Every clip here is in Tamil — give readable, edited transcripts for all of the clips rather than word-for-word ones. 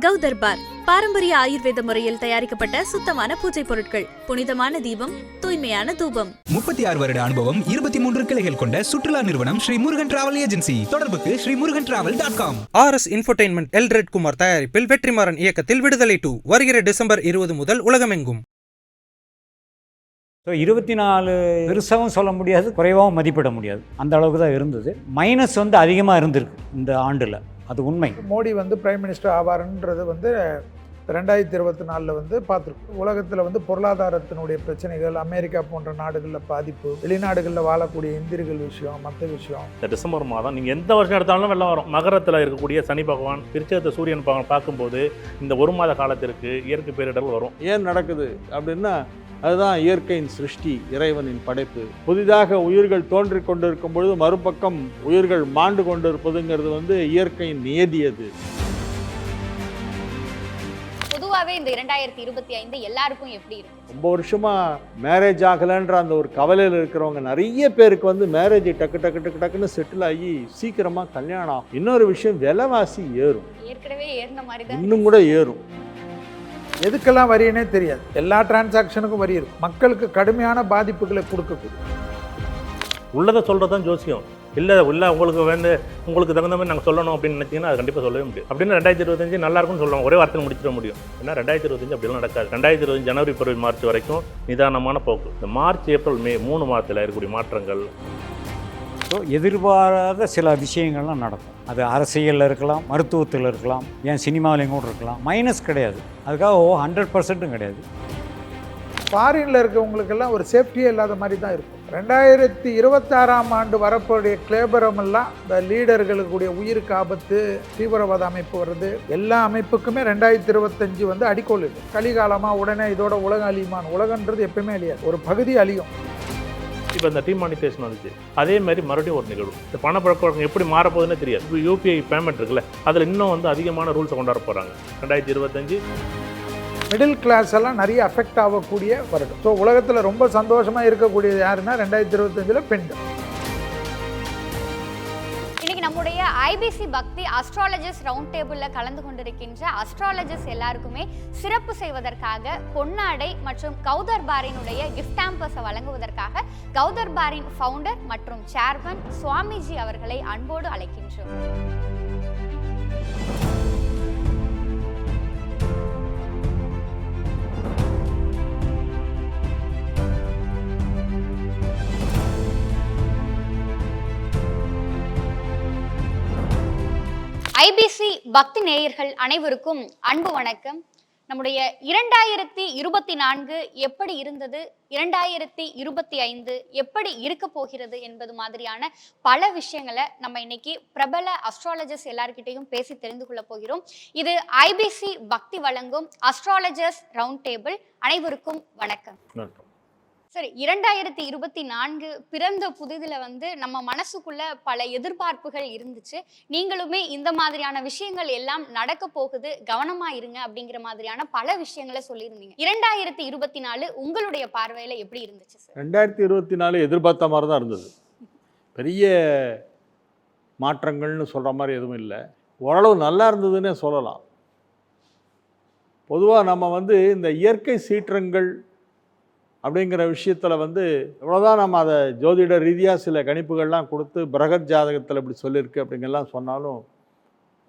கௌதர்பார் பாரம்பரிய ஆயுர்வேத முறையில் தயாரிக்கப்பட்ட சுத்தமான பூஜை பொருட்கள், புனிதமான தீபம், தூய்மையான தூபம். 36 வருட அனுபவம், 23 கிளைகள் கொண்ட சுற்றுலா நிறுவனம் ஸ்ரீ முருகன் டிராவல் ஏஜென்சி. தொடர்புக்கு sreemurugantravel.com. RS infotainment Elred Kumar தயாரிப்பில் வெற்றிமாறன் இயக்கத்தில் விடுதலை 2 வருகிற டிசம்பர் 20 முதல் உலகமெங்கும். 24 பெருசாகவும் சொல்ல முடியாது, குறைவாகவும் மதிப்பிட முடியாது, அந்த அளவுக்கு தான் இருந்தது. மைனஸ் அதிகமாக இருந்திருக்கு இந்த ஆண்டில், அது உண்மை. மோடி பிரைம் மினிஸ்டர் ஆவார்ன்றது 2024 பார்த்துருக்கோம். உலகத்தில் பொருளாதாரத்தினுடைய பிரச்சனைகள், அமெரிக்கா போன்ற நாடுகளில் பாதிப்பு, வெளிநாடுகளில் வாழக்கூடிய இந்தியர்கள் விஷயம், மற்ற விஷயம். இந்த டிசம்பர் மாதம் நீங்கள் எந்த வருஷம் எடுத்தாலும் வெள்ளம் வரும். மகரத்தில் இருக்கக்கூடிய சனி பகவான், விருச்சிகத்தை சூரியன் பகவான் பார்க்கும்போது இந்த ஒரு மாத காலத்திற்கு இயற்கை பேரிடர் வரும். ஏன் நடக்குது அப்படின்னா, அதுதான் இயற்கையின் சிருஷ்டி, இறைவனின் படைப்பு. புதிதாக உயிர்கள் தோன்றி கொண்டிருக்கும் பொழுது மறுபக்கம் உயிர்கள் மாண்டு கொண்டிருப்பதுங்கிறது இயற்கையின் நியதி. அது பொதுவாகவே இந்த 2025 எல்லாருக்கும் எப்படி இருக்கு? ரொம்ப வருஷமா மேரேஜ் ஆகலைன்ற அந்த ஒரு கவலையில் இருக்கிறவங்க நிறைய பேருக்கு மேரேஜ் டக்கு டக்கு டக்கு டக்குன்னு செட்டில் ஆகி சீக்கிரமா கல்யாணம் ஆகும். இன்னொரு விஷயம், விலைவாசி ஏறும், ஏற்கனவே ஏறின மாதிரி தான் இன்னும் கூட ஏறும். எதுக்கெல்லாம் வரினே தெரியாது, எல்லா டிரான்சாக்ஷனுக்கும் வரி இருக்கும். மக்களுக்கு கடுமையான பாதிப்புகளை கொடுக்கக்கூடிய உள்ளதை சொல்கிறது தான் ஜோசியம். இல்லை உங்களுக்கு தகுந்த மாதிரி நாங்கள் சொல்லணும் அப்படின்னு நினச்சிங்கன்னா அது கண்டிப்பாக சொல்லவே முடியும். அப்படின்னு 2025 நல்லா இருக்கும்னு சொல்லுவாங்க, ஒரே வார்த்தை முடிச்சிட முடியும். ஏன்னா 2025 அப்படிலாம் நடக்காது. 2025 ஜனவரி, பிப்ரவரி, மார்ச் வரைக்கும் நிதானமான போக்கு. இந்த மார்ச், ஏப்ரல், மே 3 மாதத்தில் இருக்கக்கூடிய மாற்றங்கள், எதிர்பாராத சில விஷயங்கள்லாம் நடக்கும். அது அரசியலில் இருக்கலாம், மருத்துவத்தில் இருக்கலாம், ஏன் சினிமாவிலையும் கூட இருக்கலாம். மைனஸ் கிடையாது, அதுக்காக 100% கிடையாது. ஃபாரினில் இருக்கவங்களுக்கெல்லாம் ஒரு சேஃப்டியே இல்லாத மாதிரி தான் இருக்கும். 2026ஆம் ஆண்டு வரக்கூடிய கிளேபரம் எல்லாம் இந்த லீடர்களுக்குடைய உயிருக்கு ஆபத்து, தீவிரவாத அமைப்பு வருது, எல்லா அமைப்புக்குமே 2025 அடிக்கோல் இது. கலிகாலமாக உடனே இதோட உலகம் அழியுமான்? உலகன்றது எப்பயுமே அழியாது, ஒரு பகுதி அழியும். இப்போ இந்த டிமானிட்டேஷன் வந்துச்சு, அதே மாதிரி மறுபடியும் ஒரு நிகழ்வு. இந்த பணப்பழக்க வழக்கம் எப்படி மாறப்போகுதுன்னு தெரியாது. இப்போ யூபிஐ பேமெண்ட் இருக்குல்ல, அதில் இன்னும் அதிகமான ரூல்ஸை கொண்டாட போகிறாங்க. 2025 மிடில் கிளாஸ் எல்லாம் நிறைய அஃபெக்ட் ஆகக்கூடிய வருடம். ஸோ உலகத்தில் ரொம்ப சந்தோஷமாக இருக்கக்கூடியது யாருன்னா 2025 பெண்கள். இன்னைக்கு நம்முடைய ஐபிசி பக்தி அஸ்ட்ராலஜர்ஸ் ரவுண்ட் டேபிளில் கலந்து கொண்டிருக்கின்ற அஸ்ட்ராலஜர்ஸ் எல்லாருக்குமே சிறப்பு செய்வதற்காக பொன்னாடை மற்றும் கௌதர்பாரினுடைய கிஃப்ட் ஆம்பர்ஸை வழங்குவதற்காக கௌதர்பாரின் ஃபவுண்டர் மற்றும் சேர்மன் சுவாமிஜி அவர்களை அன்போடு அழைக்கின்றோம். ஐபிசி பக்தி நேயர்கள் அனைவருக்கும் அன்பு வணக்கம். நம்முடைய 2024 எப்படி இருந்தது, 2025 எப்படி இருக்க போகிறது என்பது மாதிரியான பல விஷயங்களை நம்ம இன்னைக்கு பிரபல அஸ்ட்ராலஜர்ஸ் எல்லார்கிட்டையும் பேசி தெரிந்து கொள்ள போகிறோம். இது ஐபிசி பக்தி வழங்கும் அஸ்ட்ராலஜர்ஸ் ரவுண்ட் டேபிள். அனைவருக்கும் வணக்கம். சரி, 2024 பிறந்த புதிதில் நம்ம மனசுக்குள்ள பல எதிர்பார்ப்புகள் இருந்துச்சு. நீங்களுமே இந்த மாதிரியான விஷயங்கள் எல்லாம் நடக்க போகுது, கவனமா இருங்க அப்படிங்கிற மாதிரியான பல விஷயங்களை சொல்லியிருந்தீங்க. 2024 உங்களுடைய பார்வையில எப்படி இருந்துச்சு சார்? 2024 எதிர்பார்த்த மாதிரி தான் இருந்தது. பெரிய மாற்றங்கள்னு சொல்கிற மாதிரி எதுவும் இல்லை, ஓரளவு நல்லா இருந்ததுன்னே சொல்லலாம். பொதுவாக நம்ம இந்த இயற்கை சீற்றங்கள் அப்படிங்கிற விஷயத்தில் எவ்வளோதான் நம்ம அதை ஜோதிட ரீதியாக சில கணிப்புகள்லாம் கொடுத்து பிரகத் ஜாதகத்தில் இப்படி சொல்லியிருக்கு அப்படிங்கெல்லாம் சொன்னாலும்,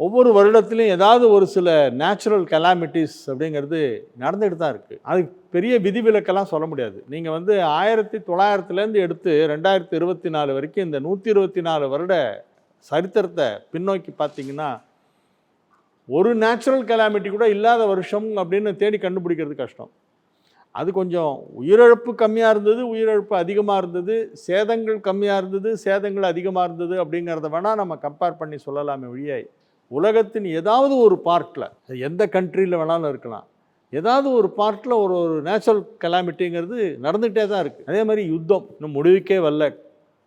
ஒவ்வொரு வருடத்துலையும் ஏதாவது ஒரு சில நேச்சுரல் கெலாமிட்டிஸ் அப்படிங்கிறது நடந்துகிட்டு தான் இருக்குது. அதுக்கு பெரிய விதிவிலக்கெல்லாம் சொல்ல முடியாது. நீங்கள் 1900 எடுத்து 2024 வரைக்கும் இந்த 124 வருட சரித்திரத்தை பின்னோக்கி பார்த்தீங்கன்னா, ஒரு நேச்சுரல் கெலாமிட்டி கூட இல்லாத வருஷம் அப்படின்னு தேடி கண்டுபிடிக்கிறது கஷ்டம். அது கொஞ்சம் உயிரிழப்பு கம்மியாக இருந்தது, உயிரிழப்பு அதிகமாக இருந்தது, சேதங்கள் கம்மியாக இருந்தது, சேதங்கள் அதிகமாக இருந்தது அப்படிங்கிறத வேணால் நம்ம கம்பேர் பண்ணி சொல்லலாமே ஒழிய, உலகத்தின் ஏதாவது ஒரு பார்ட்டில், எந்த கண்ட்ரியில் வேணாலும் இருக்கலாம், ஏதாவது ஒரு பார்ட்டில் ஒரு நேச்சுரல் கெலாமிட்டிங்கிறது நடந்துகிட்டே தான் இருக்குது. அதே மாதிரி யுத்தம் இன்னும் முடிவுக்கே வரல.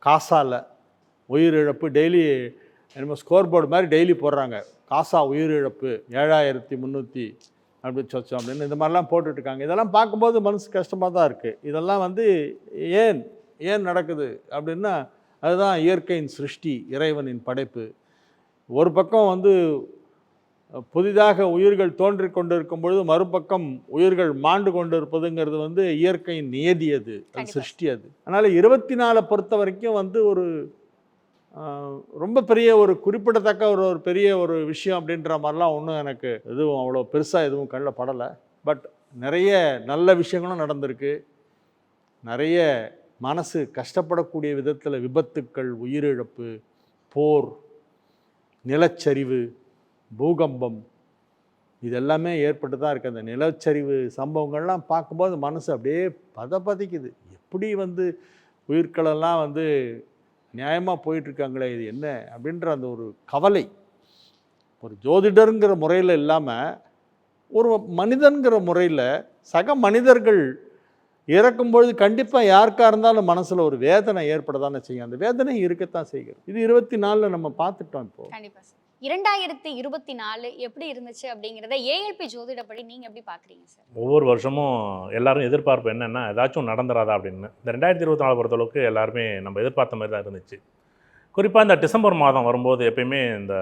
காசாவில் உயிரிழப்பு டெய்லி என்னமோ ஸ்கோர் போர்டு மாதிரி டெய்லி போடுறாங்க. காசா உயிரிழப்பு 7300 அப்படி சொச்சோம் அப்படின்னு இந்த மாதிரிலாம் போட்டுட்ருக்காங்க. இதெல்லாம் பார்க்கும்போது மனசு கஷ்டமாக தான் இருக்குது. இதெல்லாம் ஏன் நடக்குது அப்படின்னா, அதுதான் இயற்கையின் சிருஷ்டி, இறைவனின் படைப்பு. ஒரு பக்கம் புதிதாக உயிர்கள் தோன்றிக் கொண்டிருக்கும் பொழுது மறுபக்கம் உயிர்கள் மாண்டு கொண்டு இருப்பதுங்கிறது வந்து இயற்கையின் நியதி, அது சிருஷ்டி. அது அதனால் 24 பொறுத்த வரைக்கும் வந்து ஒரு ரொம்ப பெரிய ஒரு குறிப்பிடத்தக்க ஒரு பெரிய ஒரு விஷயம் அப்படின்ற மாதிரிலாம் ஒன்றும் எனக்கு எதுவும் அவ்வளோ பெருசாக எதுவும் கண்ணில் படலை. பட் நிறைய நல்ல விஷயங்களும் நடந்திருக்கு. நிறைய மனசு கஷ்டப்படக்கூடிய விதத்தில் விபத்துக்கள், உயிரிழப்பு, போர், நிலச்சரிவு, பூகம்பம் இது எல்லாமே ஏற்பட்டு தான் இருக்குது. அந்த நிலச்சரிவு சம்பவங்கள்லாம் பார்க்கும்போது மனசு அப்படியே பதப்பதிக்குது. எப்படி வந்து உயிர்களெல்லாம் வந்து நியாயமாக போயிட்டுருக்காங்களே, இது என்ன அப்படின்ற அந்த ஒரு கவலை ஒரு ஜோதிடருங்கிற முறையில் இல்லாமல் ஒரு மனிதன்கிற முறையில் சக மனிதர்கள் இறக்கும்பொழுது கண்டிப்பாக யாருக்காக இருந்தாலும் மனசில் ஒரு வேதனை ஏற்பட தானே செய்யும். அந்த வேதனை இருக்கத்தான் செய்கிறது. இது 24 நம்ம பார்த்துட்டோம். இப்போது கண்டிப்பாக சார் 2024 எப்படி இருந்துச்சு அப்படிங்கிறத ஏஎல்பி ஜோதிடப்படி நீங்கள் எப்படி பார்க்குறீங்க சார்? ஒவ்வொரு வருஷமும் எல்லாரும் எதிர்பார்ப்பு என்னென்னா ஏதாச்சும் நடந்துராதா அப்படின்னு. இந்த 2024 பொறுத்தளவுக்கு எல்லாருமே நம்ம எதிர்பார்த்த மாதிரி தான் இருந்துச்சு. குறிப்பாக இந்த டிசம்பர் மாதம் வரும்போது எப்பயுமே இந்த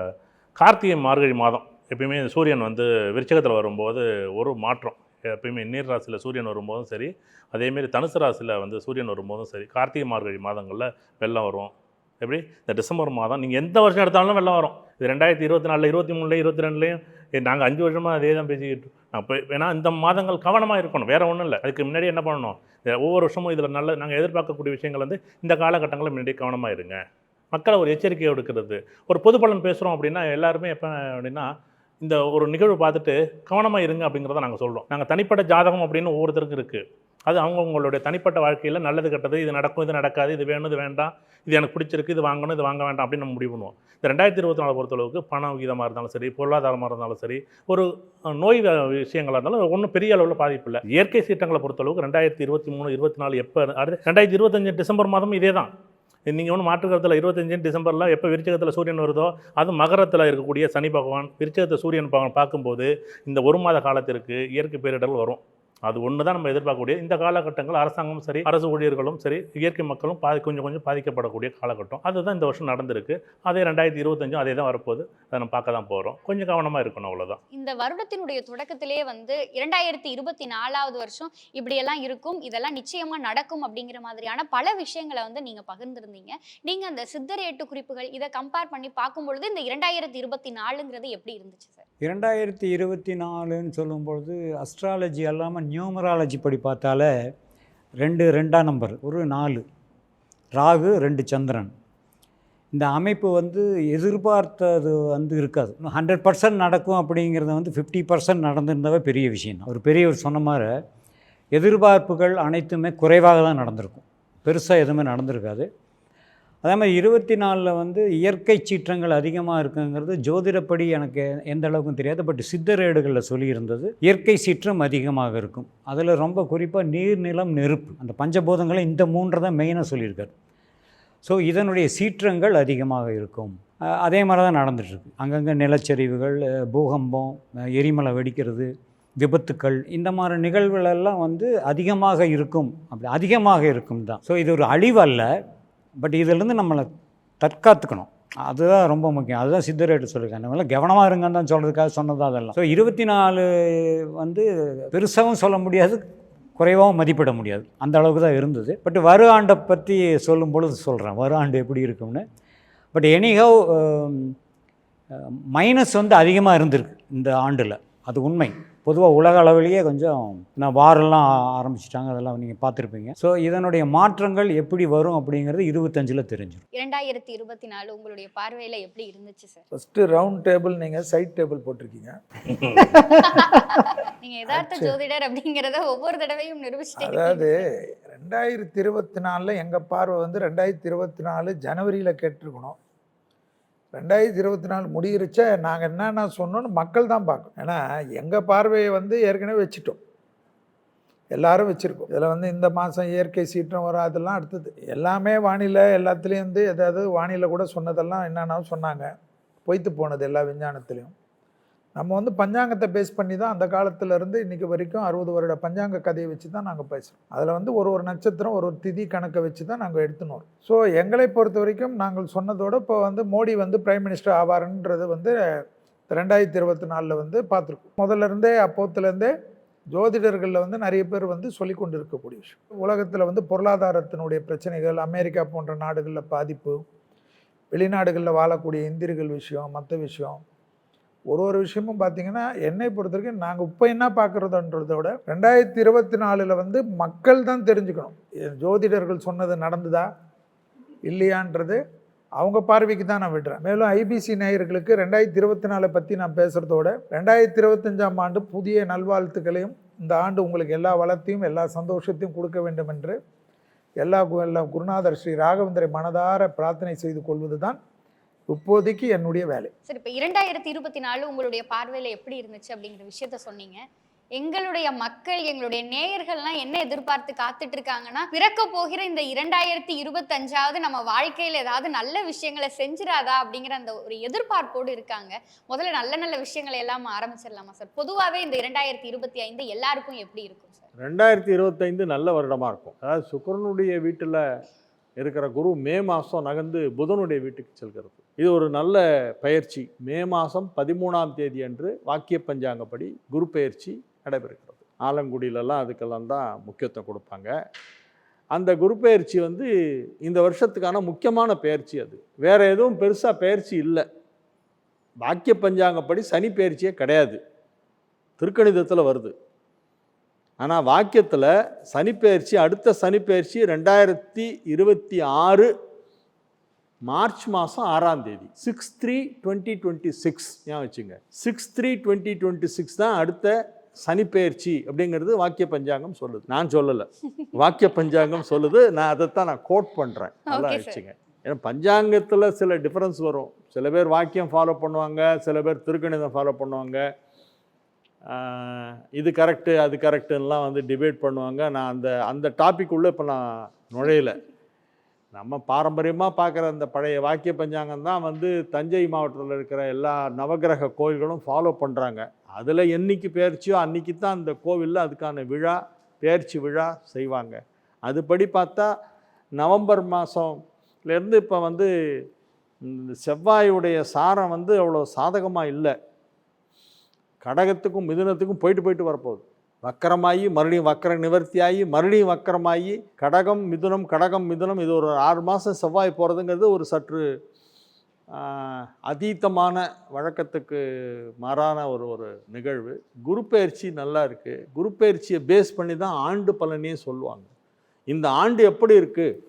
கார்த்திகை மார்கழி மாதம் எப்பயுமே சூரியன் வந்து விருச்சிகத்தில் வரும்போது ஒரு மாற்றம். எப்பயுமே நீர் ராசியில் சூரியன் வரும்போதும் சரி, அதேமாரி தனுசு ராசியில் வந்து சூரியன் வரும்போதும் சரி, கார்த்திகை மார்கழி மாதங்களில் வெள்ளம் வரும். எப்படி இந்த டிசம்பர் மாதம் நீங்கள் எந்த வருஷம் எடுத்தாலும் வெள்ளம் வரும். இது 2024, 23, 22லேயும் நாங்கள் 5 வருஷமாக அதே தான் பேசிக்கிட்டு அப்போ. ஏன்னா இந்த மாதங்கள் கவனமாக இருக்கணும், வேறு ஒன்றும் இல்லை. அதுக்கு முன்னாடி என்ன பண்ணணும், ஒவ்வொரு வருஷமும் இதில் நல்ல நாங்கள் எதிர்பார்க்கக்கூடிய விஷயங்கள் வந்து இந்த காலகட்டங்களில் முன்னாடி கவனமாக இருங்க. மக்களை ஒரு எச்சரிக்கை எடுக்கிறது. ஒரு பொது பலன் பேசுகிறோம் அப்படின்னா எல்லாருமே எப்போ அப்படின்னா இந்த ஒரு நிகழ்வு பார்த்துட்டு கவனமாக இருங்க அப்படிங்கிறத நாங்கள் சொல்கிறோம். நாங்கள் தனிப்பட்ட ஜாதகம் அப்படின்னு ஒவ்வொருத்தருக்கும் இருக்குது. அது அவங்கவுங்களுடைய தனிப்பட்ட வாழ்க்கையில் நல்லது கெட்டது, இது நடக்கும், இது நடக்காது, இது வேணும், இது வேண்டாம், இது எனக்கு பிடிச்சிருக்கு, இது வாங்கணும், இது வாங்க வேண்டாம் அப்படின்னு நம்ம முடிவு பண்ணுவோம். இந்த 2024 பொறுத்தளவுக்கு பண விகிதமாக இருந்தாலும் சரி, பொருளாதாரமாக இருந்தாலும் சரி, ஒரு நோய் விஷயங்களாக இருந்தாலும் ஒன்றும் பெரிய அளவில் பாதிப்பு இல்லை. இயற்கை சீற்றங்களை பொறுத்தளவுக்கு 2023, 24 எப்போ அடுத்து 2025 டிசம்பர் மாதம் இதே தான். நீங்கள் ஒன்றும் மாற்றுக்கிறதுல 25 டிசம்பரில் எப்போ விருச்சிகத்தில் சூரியன் வருதோ, அது மகரத்தில் இருக்கக்கூடிய சனி பகவான் விருச்சிகத்தை சூரியன் பகவான் பார்க்கும்போது இந்த ஒரு மாத காலத்திற்கு இயற்கை பேரிடர்கள் வரும். அது ஒன்று தான் நம்ம எதிர்பார்க்கக்கூடிய. இந்த காலகட்டங்கள் அரசாங்கமும் சரி, அரசு ஊழியர்களும் சரி, இயற்கை மக்களும் கொஞ்சம் கொஞ்சம் பாதிக்கப்படக்கூடிய காலகட்டம். அதுதான் இந்த வருஷம் நடந்திருக்கு. அதே 2025 அதே தான் வரப்போகுது. அதை நம்ம பார்க்க தான் போகிறோம். கொஞ்சம் கவனமாக இருக்கணும், அவ்வளோதான். இந்த வருடத்தினுடைய தொடக்கத்திலே வந்து 2024 வருஷம் இப்படியெல்லாம் இருக்கும், இதெல்லாம் நிச்சயமாக நடக்கும் அப்படிங்கிற மாதிரியான பல விஷயங்களை வந்து நீங்கள் பகிர்ந்துருந்தீங்க. நீங்கள் அந்த சித்தர் ஏட்டு குறிப்புகள் இதை கம்பேர் பண்ணி பார்க்கும்பொழுது இந்த 2024ங்கிறது எப்படி இருந்துச்சு சார்? 2024ன்னு சொல்லும்பொழுது அஸ்ட்ராலஜி அல்லாமல் நியூமராலஜி படி பார்த்தாலே 2 நம்பர், ஒரு 4 ராகு, 2 சந்திரன். இந்த அமைப்பு வந்து எதிர்பார்த்தது வந்து இருக்காது. 100% நடக்கும் அப்படிங்கிறது வந்து 50% நடந்திருந்தாவே பெரிய விஷயம் தான். ஒரு பெரியவர் சொன்ன மாதிரி எதிர்பார்ப்புகள் அனைத்துமே குறைவாக தான் நடந்திருக்கும், பெருசாக எதுவுமே நடந்திருக்காது. அதே மாதிரி 24 வந்து இயற்கை சீற்றங்கள் அதிகமாக இருக்குங்கிறது ஜோதிடப்படி எனக்கு எந்த அளவுக்கும் தெரியாது. பட் சித்தர் ஏடுகளில் சொல்லியிருந்தது இயற்கை சீற்றம் அதிகமாக இருக்கும். அதில் ரொம்ப குறிப்பாக நீர், நிலம், நெருப்பு, அந்த பஞ்சபூதங்களை இந்த 3 தான் மெயினாக சொல்லியிருக்காரு. ஸோ இதனுடைய சீற்றங்கள் அதிகமாக இருக்கும். அதே மாதிரி தான் நடந்துகிட்ருக்கு. அங்கங்கே நிலச்சரிவுகள், பூகம்பம், எரிமலை வெடிக்கிறது, விபத்துக்கள், இந்த மாதிரி நிகழ்வுகளெல்லாம் வந்து அதிகமாக இருக்கும். அப்படி அதிகமாக இருக்கும் தான். ஸோ இது ஒரு அழிவு அல்ல, பட் இதிலேருந்து நம்மளை தற்காத்துக்கணும். அதுதான் ரொம்ப முக்கியம். அதுதான் சித்தரேட்டு சொல்லியிருக்காங்க. நம்மள கவனமாக இருங்கன்னு தான் சொல்கிறதுக்காக சொன்னது அதெல்லாம். ஸோ 24 வந்து பெருசாகவும் சொல்ல முடியாது, குறைவாகவும் மதிப்பிட முடியாது, அந்த அளவுக்கு தான் இருந்தது. பட் வரு ஆண்டை பற்றி சொல்லும் பொழுது சொல்கிறேன் வரு ஆண்டு எப்படி இருக்கும்னு. பட் எனிஹவ் மைனஸ் வந்து அதிகமாக இருந்திருக்கு இந்த ஆண்டில், அது உண்மை. பொதுவாக உலக அளவிலேயே கொஞ்சம் வாரெல்லாம் ஆரம்பிச்சிட்டாங்க, அதெல்லாம் நீங்கள் பார்த்துருப்பீங்க. ஸோ இதனுடைய மாற்றங்கள் எப்படி வரும் அப்படிங்கிறது 25ல் தெரிஞ்சிடும். 2024 உங்களுடைய பார்வையில் எப்படி இருந்துச்சு சார்? ஃபஸ்ட்டு ரவுண்ட் டேபிள், நீங்கள் சைட் டேபிள் போட்டிருக்கீங்க. நீங்கள் யதார்த்த ஜோதிடர் அப்படிங்கிறத ஒவ்வொரு தடவையும் நிரூபிச்சுட்டு. அதாவது 2024 எங்கள் பார்வை வந்து 2024 ஜனவரியில் கேட்டிருக்கணும். 2024 முடியிருச்சா நாங்கள் என்னென்ன சொன்னோன்னு மக்கள் தான் பார்க்கணும். ஏன்னா எங்கள் பார்வையை வந்து ஏற்கனவே வச்சுட்டோம், எல்லாரும் வச்சுருக்கோம். இதில் வந்து இந்த மாதம் இயற்கை சீற்றம் வரும், அதெல்லாம் அடுத்தது எல்லாமே வானிலை எல்லாத்துலேயும் வந்து எதாவது வானிலை கூட சொன்னதெல்லாம் என்னென்னா சொன்னாங்க, பொய்த்து போனது எல்லா விஞ்ஞானத்துலேயும். நம்ம வந்து பஞ்சாங்கத்தை பேஸ் பண்ணி தான் அந்த காலத்துலேருந்து இன்றைக்கி வரைக்கும் 60 வருட பஞ்சாங்க கதையை வச்சு தான் நாங்கள் பேசுகிறோம். அதில் வந்து ஒரு நட்சத்திரம், ஒரு திதி கணக்கை வச்சு தான் நாங்கள் எடுத்துன்னு வரோம். ஸோ எங்களை பொறுத்த வரைக்கும் நாங்கள் சொன்னதோடு இப்போ வந்து மோடி வந்து பிரைம் மினிஸ்டர் ஆவாருன்றது வந்து 2024 வந்து பார்த்துருக்கோம். முதல்ல இருந்தே அப்போத்துலேருந்தே ஜோதிடர்களில் வந்து நிறைய பேர் வந்து சொல்லி கொண்டு இருக்கக்கூடிய விஷயம். உலகத்தில் வந்து பொருளாதாரத்தினுடைய பிரச்சனைகள், அமெரிக்கா போன்ற நாடுகளில் பாதிப்பு, வெளிநாடுகளில் வாழக்கூடிய இந்தியர்கள் விஷயம், மற்ற விஷயம், ஒரு விஷயமும் பார்த்தீங்கன்னா என்னை பொறுத்த வரைக்கும் நாங்கள் இப்போ என்ன பார்க்குறதுன்றதை விட 2024 வந்து மக்கள் தான் தெரிஞ்சுக்கணும் ஜோதிடர்கள் சொன்னது நடந்துதா இல்லையான்றது அவங்க பார்வைக்கு தான் நான் விடுறேன். மேலும் ஐபிசி நேயர்களுக்கு 2024 பற்றி நான் பேசுகிறதோட 2025ஆம் ஆண்டு புதிய நல்வாழ்த்துக்களையும், இந்த ஆண்டு உங்களுக்கு எல்லா வளத்தையும் எல்லா சந்தோஷத்தையும் கொடுக்க வேண்டும் என்று எல்லா குருநாதர் ஸ்ரீ ராகவேந்திரை மனதார பிரார்த்தனை செய்து கொள்வது தான் இப்போதைக்கு என்னுடைய வேலை. சரி, இப்போ 2024 உங்களுடைய பார்வையில் எப்படி இருந்துச்சு அப்படிங்கிற விஷயத்த சொன்னீங்க. எங்களுடைய மக்கள், எங்களுடைய நேயர்கள்லாம் என்ன எதிர்பார்த்து காத்துட்டு இருக்காங்கன்னா, பிறக்க போகிற இந்த 2025ஆவது நம்ம வாழ்க்கையில் ஏதாவது நல்ல விஷயங்களை செஞ்சிடாதா அப்படிங்கிற அந்த ஒரு எதிர்பார்ப்போடு இருக்காங்க. முதல்ல நல்ல நல்ல விஷயங்களை எல்லாம் ஆரம்பிச்சிடலாமா சார்? பொதுவாகவே இந்த 2025 எல்லாருக்கும் எப்படி இருக்கும் சார்? 2025 நல்ல வருடமாக இருக்கும். அதாவது சுக்கிரனுடைய வீட்டில் இருக்கிற குரு மே மாதம் நகர்ந்து புதனுடைய வீட்டுக்கு செல்கிறது. இது ஒரு நல்ல பயிற்சி. மே மாதம் 13ஆம் தேதி அன்று வாக்கிய பஞ்சாங்கப்படி குரு பயிற்சி நடைபெறுகிறது. ஆலங்குடியிலலாம் அதுக்கெல்லாம் தான் முக்கியத்துவம் கொடுப்பாங்க. அந்த குரு பயிற்சி வந்து இந்த வருஷத்துக்கான முக்கியமான பயிற்சி. அது வேறு எதுவும் பெருசாக பயிற்சி இல்லை. வாக்கிய பஞ்சாங்கப்படி சனி பயிற்சியே கிடையாது, திருக்கணிதத்தில் வருது. ஆனால் வாக்கியத்தில் சனிப்பெயர்ச்சி, அடுத்த சனிப்பெயர்ச்சி 2026 மார்ச் மாதம் 6ஆம் தேதி 6/3/2026 ஏன் வச்சுங்க. 6/3/2026 தான் அடுத்த சனிப்பெயர்ச்சி அப்படிங்கிறது வாக்கிய பஞ்சாங்கம் சொல்லுது, நான் சொல்லலை. வாக்கிய பஞ்சாங்கம் சொல்லுது, நான் அதைத்தான் நான் கோட் பண்ணுறேன். நல்லா வச்சுங்க. ஏன்னா பஞ்சாங்கத்தில் சில டிஃப்ரென்ஸ் வரும். சில பேர் வாக்கியம் ஃபாலோ பண்ணுவாங்க, சில பேர் திருக்கணிதம் ஃபாலோ பண்ணுவாங்க. இது கரெக்டு அது கரெக்டுன்னெலாம் வந்து டிபேட் பண்ணுவாங்க. நான் அந்த டாபிக் உள்ளே இப்போ நான் நுழையலை. நம்ம பாரம்பரியமாக பார்க்குற அந்த பழைய வாக்கிய பஞ்சாங்கம் தான் வந்து தஞ்சை மாவட்டத்தில் இருக்கிற எல்லா நவகிரக கோயில்களும் ஃபாலோ பண்ணுறாங்க. அதில் என்னைக்கு பெயர்ச்சியோ அன்றைக்கி தான் அந்த கோவிலில் அதுக்கான விழா, பெயர்ச்சி விழா செய்வாங்க. அதுபடி பார்த்தா நவம்பர் மாதம்லேருந்து இப்போ வந்து செவ்வாயுடைய சாரம் வந்து அவ்வளோ சாதகமாக இல்லை. கடகத்துக்கும் மிதுனத்துக்கும் போயிட்டு வரப்போகுது. வக்கரமாகி மறுபடியும் வக்கர நிவர்த்தியாகி மறுபடியும் வக்கரமாகி கடகம் மிதுனம் இது ஒரு 6 மாதம் செவ்வாய் போகிறதுங்கிறது ஒரு சற்று அதீதமான வழக்கத்துக்கு மாறான ஒரு நிகழ்வு. குரு பயிற்சி நல்லா இருக்குது. குரு பயிற்சியை பேஸ் பண்ணி தான் ஆண்டு பலனே சொல்லுவாங்க. இந்த ஆண்டு எப்படி இருக்குது,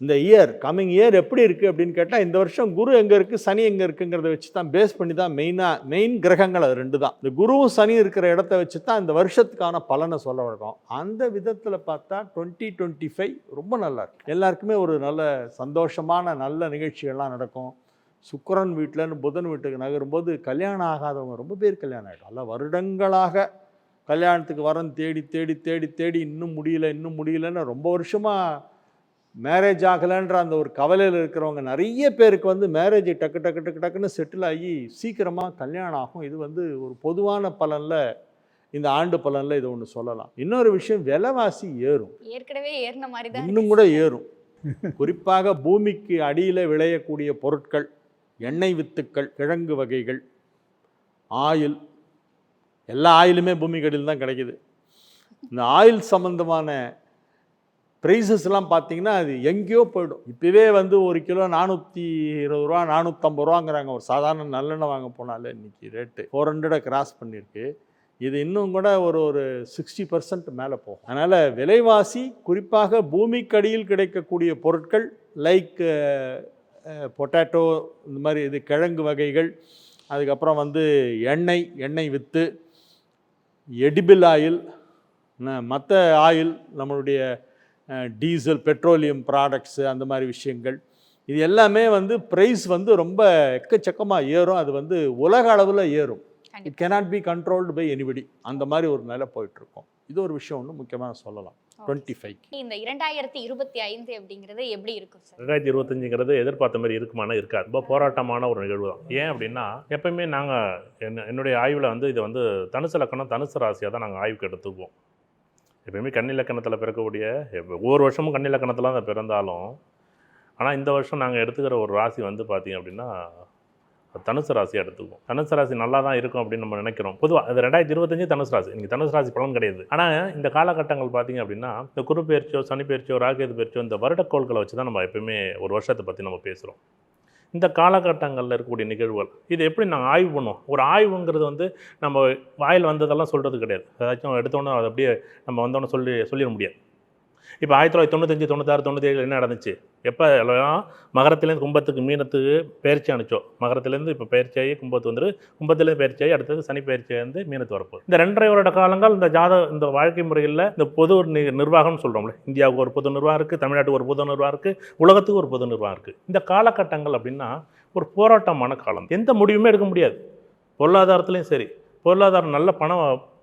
இந்த கம்மிங் இயர் எப்படி இருக்குது அப்படின்னு கேட்டால், இந்த வருஷம் குரு எங்கே இருக்குது சனி எங்கே இருக்குங்கிறத வச்சு தான் பேஸ் பண்ணி தான் மெயின் கிரகங்கள் அது 2 தான். இந்த குருவும் சனி இருக்கிற இடத்த வச்சு தான் இந்த வருஷத்துக்கான பலனை சொல்ல வழக்கம். அந்த விதத்தில் பார்த்தா 2025 ரொம்ப நல்லா இருக்கு. எல்லாருக்குமே ஒரு நல்ல சந்தோஷமான நல்ல நிகழ்ச்சிகள்லாம் நடக்கும். சுக்கிரன் வீட்டிலன்னு புதன் வீட்டுக்கு நகரும்போது கல்யாணம் ஆகாதவங்க ரொம்ப பேர் கல்யாணம் ஆகிடும். நல்ல வருடங்களாக கல்யாணத்துக்கு வரன் தேடி இன்னும் முடியலன்னு ரொம்ப வருஷமாக மேரேஜ் ஆகலைன்ற அந்த ஒரு கவலையில் இருக்கிறவங்க நிறைய பேருக்கு வந்து மேரேஜ் டக்குன்னு செட்டில் ஆகி சீக்கிரமாக கல்யாணம் ஆகும். இது வந்து ஒரு பொதுவான பலனில், இந்த ஆண்டு பலனில் இது ஒன்று சொல்லலாம். இன்னொரு விஷயம், விலைவாசி ஏறும். ஏற்கனவே ஏறின மாதிரி தான் இன்னும் கூட ஏறும். குறிப்பாக பூமிக்கு அடியில் விளையக்கூடிய பொருட்கள், எண்ணெய் வித்துக்கள், கிழங்கு வகைகள், ஆயில், எல்லா ஆயிலுமே பூமிக்கு அடியில் தான் கிடைக்குது. இந்த ஆயில் சம்மந்தமான ப்ரைஸஸ்லாம் பார்த்தீங்கன்னா அது எங்கேயோ போய்டும். இப்போவே வந்து 1 கிலோ 420 ரூபா 450 ரூபாங்கிறாங்க. ஒரு சாதாரண நல்லெண்ணெய் வாங்க போனாலே இன்றைக்கி ரேட்டு 400 கிராஸ் பண்ணியிருக்கு. இது இன்னும் கூட ஒரு 60% மேலே போகும். அதனால் விலைவாசி, குறிப்பாக பூமிக்கடியில் கிடைக்கக்கூடிய பொருட்கள் லைக் பொட்டேட்டோ, இந்த மாதிரி இது கிழங்கு வகைகள், அதுக்கப்புறம் வந்து எண்ணெய் வித்து, எடிபிள் ஆயில், மற்ற ஆயில், நம்மளுடைய டீசல், பெட்ரோலியம் ப்ராடக்ட்ஸு, அந்த மாதிரி விஷயங்கள், இது எல்லாமே வந்து ப்ரைஸ் வந்து ரொம்ப எக்கச்சக்கமாக ஏறும். அது வந்து உலக அளவில் ஏறும். It cannot be controlled by anybody. அந்த மாதிரி ஒரு நிலை போயிட்டுருக்கோம். இது ஒரு விஷயம் ஒன்று முக்கியமாக சொல்லலாம். 25 இந்த 2025 அப்படிங்கிறது எப்படி இருக்கும் சார்? 2025ங்கிறது எதிர்பார்த்த மாதிரி இருக்குமானா இருக்காது. ரொம்ப போராட்டமான ஒரு நிகழ்வு தான். ஏன் அப்படின்னா, எப்பயுமே நாங்கள் என்னுடைய ஆய்வில் வந்து இதை வந்து தனுசு லக்கணம், தனுசு ராசியாக தான் நாங்கள் ஆய்வுக்கு எடுத்துக்குவோம். எப்பயுமே கன்னிலக்கணத்தில் பிறக்கக்கூடிய, ஒவ்வொரு வருஷமும் கன்னிலக்கணத்தில் தான் பிறந்தாலும், ஆனால் இந்த வருஷம் நாங்கள் எடுத்துக்கிற ஒரு ராசி வந்து பார்த்திங்க அப்படின்னா தனுசு ராசி எடுத்துக்குவோம். தனுசு ராசி நல்லா தான் இருக்கும் அப்படின்னு நம்ம நினைக்கிறோம். பொதுவாக அது 2025 தனுசு ராசி. இன்றைக்கி தனுசு ராசி பலன் கிடையாது. ஆனால் இந்த காலகட்டங்கள் பார்த்தீங்க அப்படின்னா இந்த குரு பயிற்சியோ சனி பயிற்சியோ ராகேது பயிற்சியோ இந்த வருடக்கோள்களை வச்சு தான் நம்ம எப்பவுமே ஒரு வருஷத்தை பற்றி நம்ம பேசுகிறோம். இந்த காலகட்டங்களில் இருக்கக்கூடிய நிகழ்வுகள் இது எப்படி நாங்கள் ஆய்வு பண்ணுவோம்? ஒரு ஆய்வுங்கிறது வந்து நம்ம வாயில் வந்ததெல்லாம் சொல்கிறது கிடையாது. ஏதாச்சும் எடுத்தோன்னே அதை அப்படியே நம்ம வந்தோன்னே சொல்லிட முடியாது. இப்போ 1995 96 97 என்ன நடந்துச்சு? எப்போ எல்லாம் மகரத்துலேருந்து கும்பத்துக்கு மீனத்துக்கு பயிற்சி அனுப்பிச்சோம். மகரத்துலேருந்து இப்போ பயிற்சியாகி கும்பத்து வந்துரு, கும்பத்துலேருந்து பயிற்சியாகி அடுத்தது சனி பயிற்சியாகி மீனத்து வரப்போகுது. இந்த 2.5 வருட காலங்கள் இந்த வாழ்க்கை முறையில் இந்த பொது நிர்வாகம்னு சொல்கிறோம்ல, இந்தியாவுக்கு ஒரு பொது நிர்வாகம் இருக்குது, தமிழ்நாட்டுக்கு ஒரு பொது நிர்வாகம் இருக்குது, உலகத்துக்கு ஒரு பொது நிர்வாகம் இருக்குது. இந்த காலகட்டங்கள் அப்படின்னா ஒரு போராட்டமான காலம். எந்த முடிவுமே எடுக்க முடியாது. பொருளாதாரத்துலேயும் சரி, பொருளாதாரம் நல்ல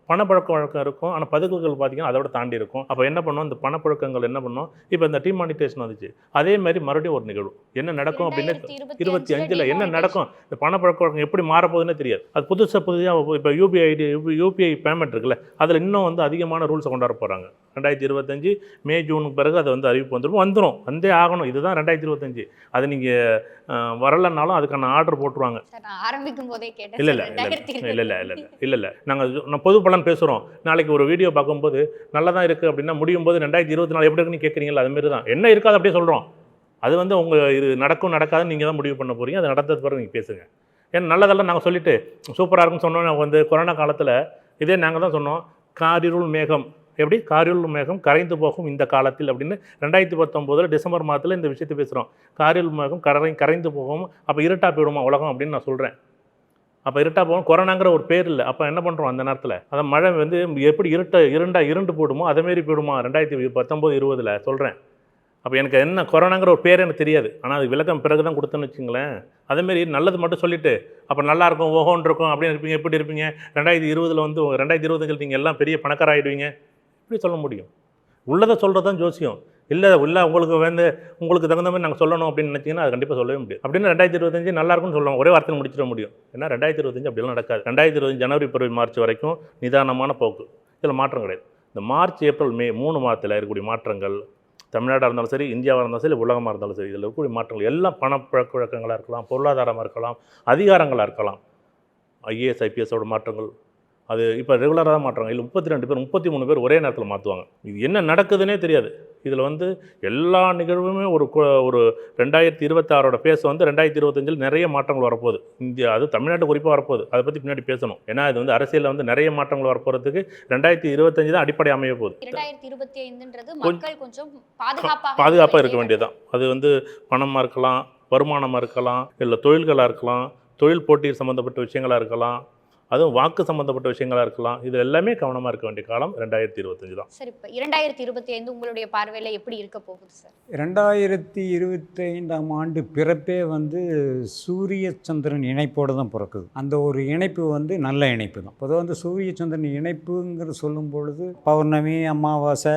பணப்பழக்க வழக்கம் இருக்கும். ஆனால் பதுக்குகள் பார்த்தீங்கன்னா அதோட தாண்டி இருக்கும். அப்போ என்ன பண்ணோம்? இந்த பணப்பழக்கங்கள் என்ன பண்ணோம்? இப்போ இந்த டிமானிட்டேஷன் வந்துச்சு. அதே மாதிரி மறுபடியும் ஒரு நிகழ்வு என்ன நடக்கும் அப்படின்னு 25 என்ன நடக்கும்? இந்த பணப்பழக்க வழக்கம் எப்படி மாறப்போகுதுன்னு தெரியாது. அது புதுசாக இப்போ யூபிஐ பேமெண்ட் இருக்குல்ல, அதில் இன்னும் வந்து அதிகமான ரூல்ஸை கொண்டாட போகிறாங்க. 2025 மே ஜூனுக்கு பிறகு அதை வந்து அறிவிப்பு வந்துடும், வந்தே ஆகணும். இதுதான் 2025. அது நீங்கள் வரலன்னாலும் அதுக்கான ஆர்டர் போட்டுருவாங்க. ஆரம்பிக்கும் போதே இல்லை நான் பொது பலன் பேசுகிறோம். நாளைக்கு ஒரு வீடியோ பார்க்கும்போது நல்லா தான் இருக்குது அப்படின்னா முடியும் போது 2024 எப்படி இருக்குன்னு கேட்குறீங்களா? அதுமாரி தான் என்ன இருக்காது அப்படியே சொல்கிறோம். அது வந்து உங்கள் இது நடக்கும் நடக்காதுன்னு நீங்கள் தான் முடிவு பண்ண போகிறீங்க. அது நடந்தது பிறகு நீங்கள் பேசுங்க. ஏன்னா நல்லதெல்லாம் நாங்கள் சொல்லிவிட்டு சூப்பராக இருக்குன்னு சொன்னோம். வந்து கொரோனா காலத்தில் இதே நாங்கள் தான் சொன்னோம், காரிருள் மேகம் எப்படி காரிருள் மேகம் கரைந்து போகும் இந்த காலத்தில் அப்படின்னு 2019 டிசம்பர் மாதத்தில் இந்த விஷயத்தை பேசுகிறோம். காரிருள் மேகம் கரைந்து போகும், அப்போ இருட்டாக போயிடுமா உலகம் அப்படின்னு நான் சொல்கிறேன். அப்போ இருட்டாக போகும், கொரோனாங்கிற ஒரு பேர் இல்லை. அப்போ என்ன பண்ணுறோம் அந்த நேரத்தில்? அதை மழை வந்து எப்படி இருண்டு போயிடுமோ அதேமாரி போயிடுமா 2019 20 சொல்கிறேன். அப்போ எனக்கு என்ன கொரோனாங்கிற ஒரு பேர் எனக்கு தெரியாது. ஆனால் அது விளக்கம் பிறகு தான் கொடுத்தேன்னு வச்சுங்களேன். அதேமாரி நல்லது மட்டும் சொல்லிவிட்டு அப்போ நல்லாயிருக்கும் ஓஹோன்னு இருக்கும் அப்படின்னு இருப்பீங்க. எப்படி இருப்பீங்க? 2020 வந்து 2025 நீங்கள் எல்லாம் பெரிய பணக்காராகிடுவீங்க. எப்படி சொல்ல முடியும்? உள்ளதை சொல்கிறது தான் ஜோசியம். இல்லை உங்களுக்கு தகுந்த மாதிரி நாங்கள் சொல்லணும் அப்படின்னு நினச்சிங்கன்னா அது கண்டிப்பாக சொல்லவே முடியும். அப்படின்னு 2025 நல்லாயிருக்குன்னு சொல்லுவோம், ஒரே வார்த்தை முடிச்சிட முடியும். ஏன்னா 2025 அப்படிலாம் நடக்காது. 2025 ஜனவரி பிறகு மார்ச் வரைக்கும் நிதானமான போக்கு, இதில் மாற்றம் கிடையாது. இந்த மார்ச் ஏப்ரல் மே 3 மாதத்தில் இருக்கக்கூடிய மாற்றங்கள் தமிழ்நாடாக இருந்தாலும் சரி, இந்தியாவாக இருந்தாலும் சரி, உலகமாக இருந்தாலும் சரி, இதில் இருக்கக்கூடிய மாற்றங்கள் எல்லாம் பணப்பழக்க வழக்கங்களாக இருக்கலாம், பொருளாதாரமாக இருக்கலாம், அதிகாரங்களாக இருக்கலாம். ஐஏஎஸ் ஐபிஎஸோட மாற்றங்கள் அது இப்போ ரெகுலராக தான் மாற்றுறாங்க. இல்லை 32 பேர் 33 பேர் ஒரே நேரத்தில் மாற்றுவாங்க. இது என்ன நடக்குதுன்னே தெரியாது. இதில் வந்து எல்லா நிகழ்வுமே ஒரு 2026 பேச வந்து 2025 நிறைய மாற்றங்கள் வரப்போகுது. இந்தியா அது தமிழ்நாட்டு குறிப்பாக வரப்போகுது. அதை பற்றி பின்னாடி பேசணும். ஏன்னா இது வந்து அரசியலில் வந்து நிறைய மாற்றங்கள் வரப்போகிறதுக்கு 2025 தான் அடிப்படை அமைய போகுது. 2025ன்றது மக்கள் கொஞ்சம் பாதுகாப்பாக இருக்க வேண்டியதுதான். அது வந்து பணமாக இருக்கலாம், வருமானமாக இருக்கலாம், இல்லை தொழில்களாக இருக்கலாம், தொழில் போட்டி சம்மந்தப்பட்ட விஷயங்களாக இருக்கலாம், அதுவும் வாக்கு சம்மந்தப்பட்ட விஷயங்களாக இருக்கலாம். இது எல்லாமே கவனமாக இருக்க வேண்டிய காலம் 2025 தான். சார், இப்போ 2025 உங்களுடைய பார்வையில் எப்படி இருக்க போகுது சார்? 2025ஆம் ஆண்டு பிறப்பே வந்து சூரிய சந்திரன் இணைப்போடு தான் பிறக்குது. அந்த ஒரு இணைப்பு வந்து நல்ல இணைப்பு தான். பொதுவாக வந்து சூரிய சந்திரன் இணைப்புங்கிற சொல்லும் பொழுது பௌர்ணமி, அமாவாசை,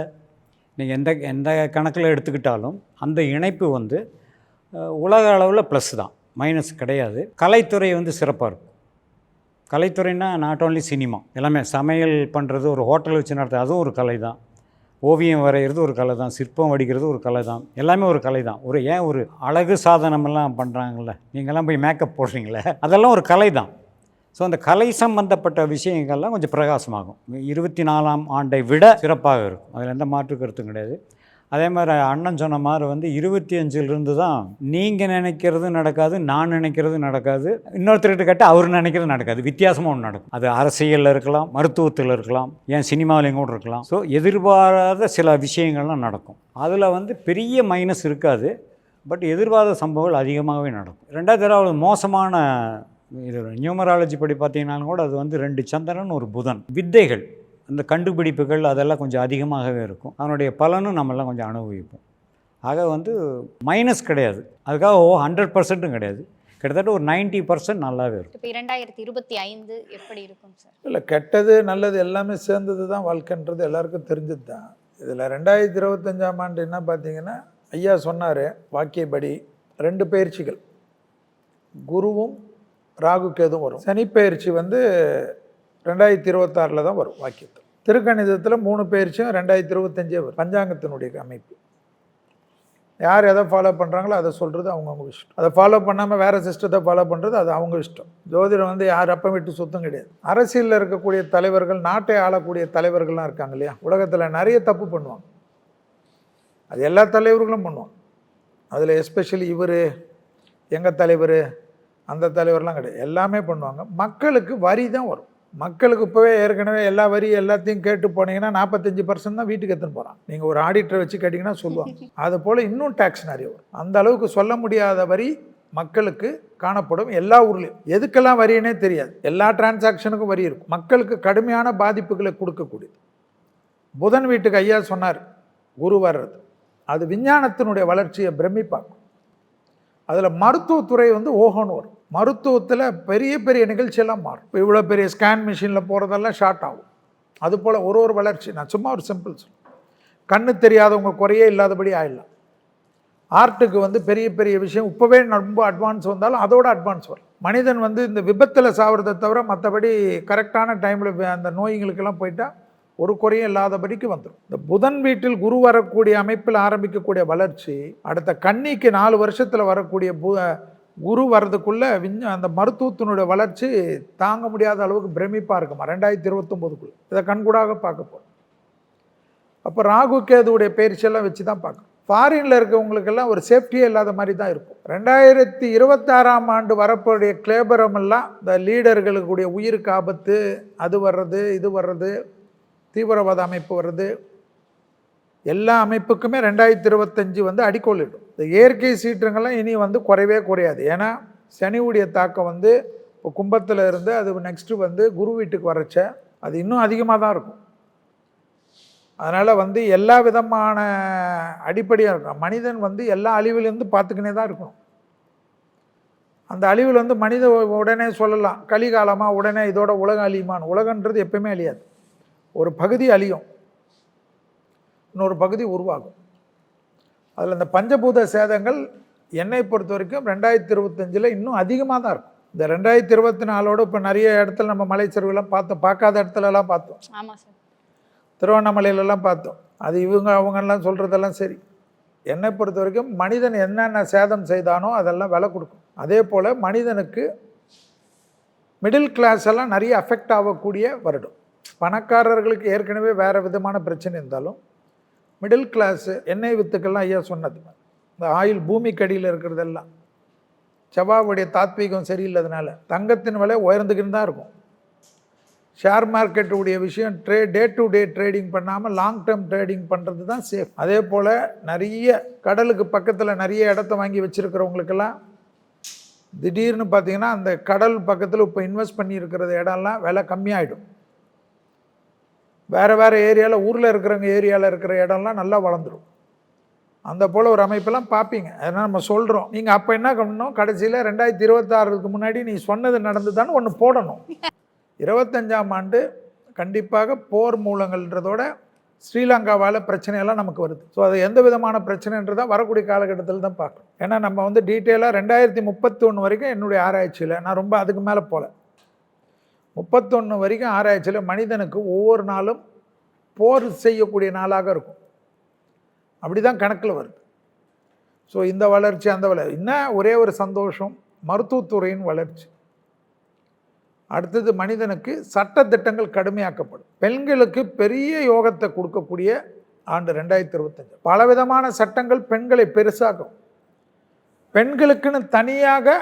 நீங்கள் எந்த கணக்கில் எடுத்துக்கிட்டாலும் அந்த இணைப்பு வந்து உலக அளவில் ப்ளஸ் தான், மைனஸ் கிடையாது. கலைத்துறை வந்து சிறப்பாக இருக்கும். கலைத்துறைன்னா நாட் ஓன்லி சினிமா, எல்லாமே சமையல் பண்ணுறது, ஒரு ஹோட்டல் வச்சு நடத்துறது அதுவும் ஒரு கலை தான். ஓவியம் வரைகிறது ஒரு கலை தான், சிற்பம் வடிக்கிறது ஒரு கலை தான், எல்லாமே ஒரு கலை தான். ஒரு அழகு சாதனமெல்லாம் பண்ணுறாங்கள்ல, நீங்கள்லாம் போய் மேக்கப் போடுறீங்களே, அதெல்லாம் ஒரு கலை தான். ஸோ அந்த கலை சம்பந்தப்பட்ட விஷயங்கள்லாம் கொஞ்சம் பிரகாசமாகும். 24ஆம் ஆண்டை விட சிறப்பாக இருக்கும், அதில் எந்த மாற்று கருத்தும் கிடையாது. அதே மாதிரி அண்ணன் சொன்ன மாதிரி வந்து 25லிருந்து தான் நீங்கள் நினைக்கிறது நடக்காது, நான் நினைக்கிறது நடக்காது, இன்னொருத்தர்கிட்ட கேட்டால் அவர் நினைக்கிறது நடக்காது, வித்தியாசமாக ஒன்று நடக்கும். அது அரசியலில் இருக்கலாம், மருத்துவத்தில் இருக்கலாம், ஏன் சினிமாவிலையும் கூட இருக்கலாம். ஸோ எதிர்பாராத சில விஷயங்கள்லாம் நடக்கும். அதில் வந்து பெரிய மைனஸ் இருக்காது, பட் எதிர்பாராத சம்பவங்கள் அதிகமாகவே நடக்கும். 2020 மோசமான இது நியூமராலஜி படி பார்த்தீங்கன்னாலும் கூட அது வந்து 2 சந்திரன் 1 புதன். வித்தைகள், அந்த கண்டுபிடிப்புகள் அதெல்லாம் கொஞ்சம் அதிகமாகவே இருக்கும். அதனுடைய பலனும் நம்மெல்லாம் கொஞ்சம் அனுபவிப்போம். ஆக வந்து மைனஸ் கிடையாது, அதுக்காக 100%ம் கிடையாது, கிட்டத்தட்ட ஒரு 90% நல்லாவே இருக்கும். இப்போ 2025 எப்படி இருக்கும் சார்? இல்லை, கெட்டது நல்லது எல்லாமே சேர்ந்தது தான் வாழ்க்கைன்றது எல்லாருக்கும் தெரிஞ்சது தான். இதில் 2025ஆம் ஆண்டு என்ன பார்த்தீங்கன்னா, ஐயா சொன்னார் வாக்கியப்படி 2 பயிற்சிகள், குருவும் ராகு கேதுவும் வரும். சனி பயிற்சி வந்து 2026 தான் வரும் வாக்கியத்தில். திருக்கணிதத்தில் 3 பயிற்சியும் 2025 வரும், பஞ்சாங்கத்தினுடைய அமைப்பு. யார் எதை ஃபாலோ பண்ணுறாங்களோ அதை சொல்கிறது அவங்கவுங்க இஷ்டம். அதை ஃபாலோ பண்ணாமல் வேறு சிஸ்டத்தை ஃபாலோ பண்ணுறது அது அவங்க இஷ்டம். ஜோதிடம் வந்து யார் அப்பம் விட்டு சுத்தம் கிடையாது. அரசியலில் இருக்கக்கூடிய தலைவர்கள், நாட்டை ஆளக்கூடிய தலைவர்கள்லாம் இருக்காங்க இல்லையா, உலகத்தில் நிறைய தப்பு பண்ணுவாங்க. அது எல்லா தலைவர்களும் பண்ணுவாங்க. அதில் எஸ்பெஷலி இவர் எங்கள் தலைவர் அந்த தலைவர்லாம் கிடையாது, எல்லாமே பண்ணுவாங்க. மக்களுக்கு வரி தான் வரும். மக்களுக்கு இப்போவே ஏற்கனவே எல்லா வரி எல்லாத்தையும் கேட்டு போனீங்கன்னா 45% தான் வீட்டுக்கு எடுத்துன்னு போகிறான். நீங்கள் ஒரு ஆடிட்டரை வச்சு கேட்டிங்கன்னா சொல்லுவாங்க. அது போல் இன்னும் டேக்ஸ் நிறைய வரும். அந்த அளவுக்கு சொல்ல முடியாத வரி மக்களுக்கு காணப்படும் எல்லா ஊர்லேயும். எதுக்கெல்லாம் வரின்னே தெரியாது. எல்லா டிரான்சாக்ஷனுக்கும் வரி இருக்கும். மக்களுக்கு கடுமையான பாதிப்புகளை கொடுக்கக்கூடியது. புதன் வீட்டுக்கு ஐயா சொன்னார் குரு வர்றது, அது விஞ்ஞானத்தினுடைய வளர்ச்சியை பிரமிப்பாக்கும். அதில் மருத்துவத்துறை வந்து ஓஹோன்னு வரும். மருத்துவத்தில் பெரிய பெரிய நிகழ்ச்சியெல்லாம் மாறும். இப்போ இவ்வளோ பெரிய ஸ்கேன் மிஷினில் போகிறதெல்லாம் ஷார்ட் ஆகும். அதுபோல் ஒரு வளர்ச்சி. நான் சும்மா ஒரு சிம்பிள் சொல்லுவேன். கண்ணு தெரியாதவங்க குறையே இல்லாதபடி ஆயிடலாம். ஆர்ட்டுக்கு வந்து பெரிய பெரிய விஷயம் இப்போவே ரொம்ப அட்வான்ஸ் வந்தாலும் அதோட அட்வான்ஸ் வரும். மனிதன் வந்து இந்த விபத்தில் சாவறதை தவிர மற்றபடி கரெக்டான டைமில் அந்த நோய்களுக்கெல்லாம் போயிட்டால் ஒரு குறையும் இல்லாதபடிக்கு வந்துடும். இந்த புதன் வீட்டில் குரு வரக்கூடிய அமைப்பில் ஆரம்பிக்கக்கூடிய வளர்ச்சி அடுத்த கன்னிக்கு 4 வருஷத்தில் வரக்கூடிய குரு வர்றதுக்குள்ளே அந்த மருத்துவத்தினுடைய வளர்ச்சி தாங்க முடியாத அளவுக்கு பிரமிப்பாக இருக்குமா 2029க்குள்ளே. இதை கண்கூடாக பார்க்க போகிறோம். அப்போ ராகு கேதுவுடைய பயிற்சியெல்லாம் வச்சு தான் பார்க்கணும். ஃபாரினில் இருக்கவங்களுக்கெல்லாம் ஒரு சேஃப்டியே இல்லாத மாதிரி தான் இருக்கும். 2026ஆம் ஆண்டு வரக்கூடிய கிளேபரம் எல்லாம் இந்த லீடர்களுக்குடைய உயிருக்கு ஆபத்து, அது வர்றது இது வர்றது, தீவிரவாத அமைப்பு வர்றது, எல்லா அமைப்புக்குமே 2025 வந்து அடிக்கோலிடும். இந்த இயற்கை சீற்றங்கள்லாம் இனி வந்து குறையவே குறையாது. ஏன்னா சனியுடைய தாக்கம் வந்து இப்போ கும்பத்தில் இருந்து அது நெக்ஸ்ட்டு வந்து குரு வீட்டுக்கு வரச்ச அது இன்னும் அதிகமாக தான் இருக்கும். அதனால் வந்து எல்லா விதமான அடிப்படையாக இருக்கும். மனிதன் வந்து எல்லா அழிவிலேருந்து பார்த்துக்கினே தான் இருக்கணும். அந்த அழிவில் வந்து மனித உடனே சொல்லலாம் கலிகாலமாக உடனே இதோட உலகம் அழியுமான்னு. உலகன்றது எப்பயுமே அழியாது. ஒரு பகுதி அழியும், இன்னொரு பகுதி உருவாகும். அதில் இந்த பஞ்சபூத சேதங்கள் என்னை பொறுத்த வரைக்கும் 2025 இன்னும் அதிகமாக தான் இருக்கும். இந்த 2024ஓட இப்போ நிறைய இடத்துல நம்ம மலைச்சரிவுலாம் பார்த்தோம், பார்க்காத இடத்துலலாம் பார்த்தோம். ஆமாம் சார், திருவண்ணாமலையிலலாம் பார்த்தோம். அது அவங்கெல்லாம் சொல்கிறதெல்லாம் சரி. என்னை பொறுத்த வரைக்கும் மனிதன் என்னென்ன சேதம் செய்தானோ அதெல்லாம் விலை கொடுக்கும். அதே போல் மனிதனுக்கு மிடில் கிளாஸ் எல்லாம் நிறைய அஃபெக்ட் ஆகக்கூடிய வருடம். பணக்காரர்களுக்கு ஏற்கனவே வேறு விதமான பிரச்சனை இருந்தாலும் மிடில் கிளாஸு எண்ணெய் வித்துக்கள்லாம் ஐயா சொன்னது, இந்த ஆயில் பூமிக்கடியில் இருக்கிறதெல்லாம் செவ்வாவுடைய தாத்வீகம் சரியில்லாதனால தங்கத்தின் விலை உயர்ந்துக்கின்னு தான் இருக்கும். ஷேர் மார்க்கெட்டுடைய விஷயம் டே டு டே ட்ரேடிங் பண்ணாமல் லாங் டேர்ம் ட்ரேடிங் பண்ணுறது தான் சேஃப். அதே போல் நிறைய கடலுக்கு பக்கத்தில் நிறைய இடத்த வாங்கி வச்சுருக்கிறவங்களுக்கெல்லாம் திடீர்னு பார்த்திங்கன்னா அந்த கடல் பக்கத்தில் இப்போ இன்வெஸ்ட் பண்ணி இருக்கிற இடம்லாம் விலை கம்மியாகிடும். வேறு வேறு ஏரியாவில் ஊரில் இருக்கிறவங்க ஏரியாவில் இருக்கிற இடம்லாம் நல்லா வளர்ந்துடும். அந்த போல் ஒரு அமைப்பெல்லாம் பார்ப்பீங்க. அதனால் நம்ம சொல்கிறோம், நீங்கள் அப்போ என்ன பண்ணணும், கடைசியில் 2026க்கு முன்னாடி நீ சொன்னது நடந்துதான்னு ஒன்று போடணும். 25ஆம் ஆண்டு கண்டிப்பாக போர் மூலங்கள்ன்றதோட ஸ்ரீலங்காவால் பிரச்சனையெல்லாம் நமக்கு வருது. ஸோ அது எந்த விதமான பிரச்சனைன்றதான் வரக்கூடிய காலகட்டத்தில் தான் பார்க்கணும். ஏன்னா நம்ம வந்து டீட்டெயிலாக 2031 வரைக்கும் என்னுடைய ஆராய்ச்சியில் நான் ரொம்ப அதுக்கு மேலே போகல. 31 வரைக்கும் ஆராய்ச்சியில் மனிதனுக்கு ஒவ்வொரு நாளும் போர் செய்யக்கூடிய நாளாக இருக்கும். அப்படி தான் கணக்கில் வருது. ஸோ இந்த வளர்ச்சி அந்த வளர்ச்சி இன்னும் ஒரே ஒரு சந்தோஷம், மருத்துவத்துறையின் வளர்ச்சி. அடுத்தது மனிதனுக்கு சட்டத்திட்டங்கள் கடுமையாக்கப்படும். பெண்களுக்கு பெரிய யோகத்தை கொடுக்கக்கூடிய ஆண்டு 2025. பலவிதமான சட்டங்கள் பெண்களை பெருசாகும். பெண்களுக்குன்னு தனியாக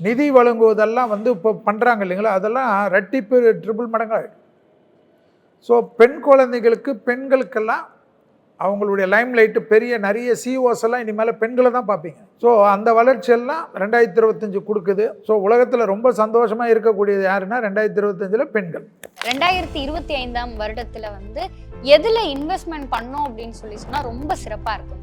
நிதி வழங்குவதெல்லாம் வந்து இப்போ பண்ணுறாங்க இல்லைங்களா, அதெல்லாம் ரெட்டிப்பு ட்ரிபிள் மடங்காகிடும். ஸோ பெண் குழந்தைகளுக்கு பெண்களுக்கெல்லாம் அவங்களுடைய லைம் லைட்டு பெரிய நிறைய சிஓஸ் எல்லாம் இனிமேல் பெண்களை தான் பார்ப்பீங்க. ஸோ அந்த வளர்ச்சியெல்லாம் 2025 கொடுக்குது. ஸோ உலகத்தில் ரொம்ப சந்தோஷமாக இருக்கக்கூடியது யாருன்னா 2025 பெண்கள். 2025ஆம் வருடத்தில் வந்து எதில் இன்வெஸ்ட்மெண்ட் பண்ணோம் அப்படின்னு சொல்லி சொன்னால் ரொம்ப சிறப்பாக இருக்கும்.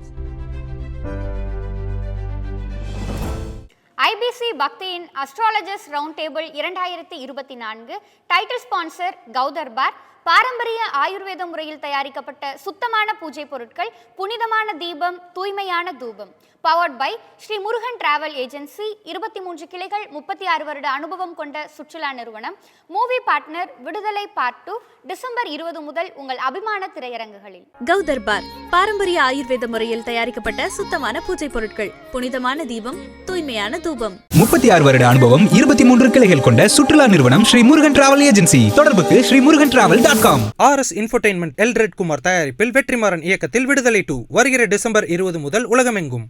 ஐபிசி பக்தியின் astrologers round table 2024 title sponsor கௌதர்பார், பாரம்பரிய ஆயுர்வேத முறையில் தயாரிக்கப்பட்ட சுத்தமான பூஜை பொருட்கள், புனிதமான தீபம், தூய்மையான தூபம். Powered by Sri Murugan travel agency, 23 கிளைகள், 36 வருட அனுபவம் கொண்ட சுற்றுலா நிறுவனம். Movie partner Viduthalai part 2 December 20 முதல் உங்கள் அபிமான திரையரங்குகளில். கௌதர்பார் பாரம்பரிய ஆயுர்வேத முறையில் தயாரிக்கப்பட்ட சுத்தமான பூஜை பொருட்கள், புனிதமான தீபம், தூய்மையான தூபம். 36 வருட அனுபவம், 23 கிளைகள் கொண்ட சுற்றுலா நிறுவனம் ஸ்ரீ முருகன் டிராவல் ஏஜென்சி. தொடர்புக்கு ஸ்ரீமுருகன்டிராவல்.com. RS இன்ஃபோடெயின்மெண்ட் எல்ரெட் குமார் தயாரிப்பில் வெற்றிமாறன் இயக்கத்தில் விடுதலை 2 வருகிற டிசம்பர் 20 முதல் உலகமெங்கும்.